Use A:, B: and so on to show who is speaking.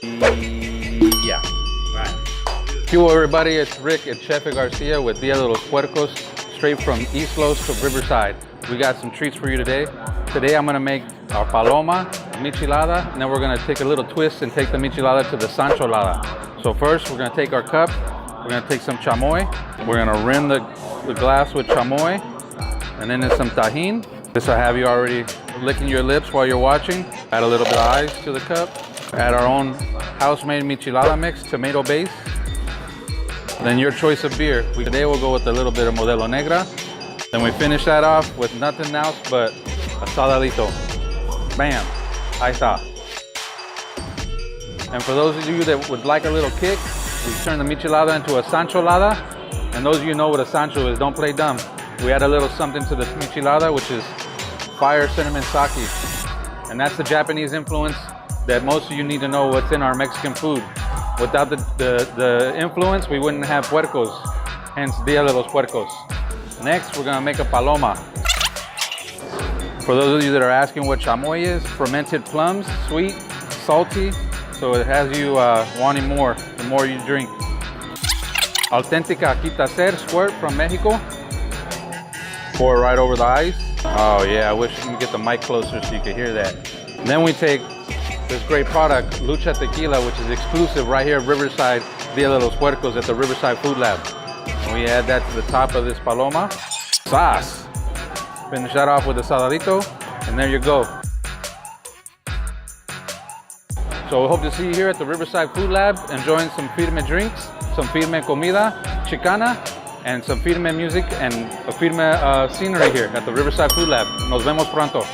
A: Yeah. Right. Hello everybody, it's Rick at Chef Garcia with Dia De Los Puercos, straight from East Los to Riverside. We got some treats for you today. Today I'm gonna make our Paloma, michelada, and then we're gonna take a little twist and take the michelada to the Sancholada. So first we're gonna take our cup, we're gonna take some chamoy, we're gonna rim the glass with chamoy, and then there's some tajin. This I have you already licking your lips while you're watching. Add a little bit of ice to the cup. Add our own house-made michelada mix, tomato base. Then your choice of beer. Today we'll go with a little bit of Modelo Negra. Then we finish that off with nothing else but a saladito. Bam, ahí está. And for those of you that would like a little kick, we turn the michelada into a Sancholada. And those of you who know what a Sancho is, don't play dumb. We add a little something to the michelada, which is fire cinnamon sake. And that's the Japanese influence that most of you need to know what's in our Mexican food. Without the influence, we wouldn't have puercos, hence Dia de los Puercos. Next, we're gonna make a paloma. For those of you that are asking what chamoy is, fermented plums, sweet, salty, so it has you wanting more the more you drink. Auténtica Quitacer squirt from Mexico. Pour it right over the ice. Oh yeah, I wish you could get the mic closer so you could hear that. And then we take this great product, Lucha Tequila, which is exclusive right here at Riverside, Dia de los Puercos at the Riverside Food Lab. And we add that to the top of this paloma. Sauce. Finish that off with a saladito, and there you go. So we hope to see you here at the Riverside Food Lab, enjoying some firme drinks, some firme comida chicana, and some firme music and a firme scenery here at the Riverside Food Lab. Nos vemos pronto.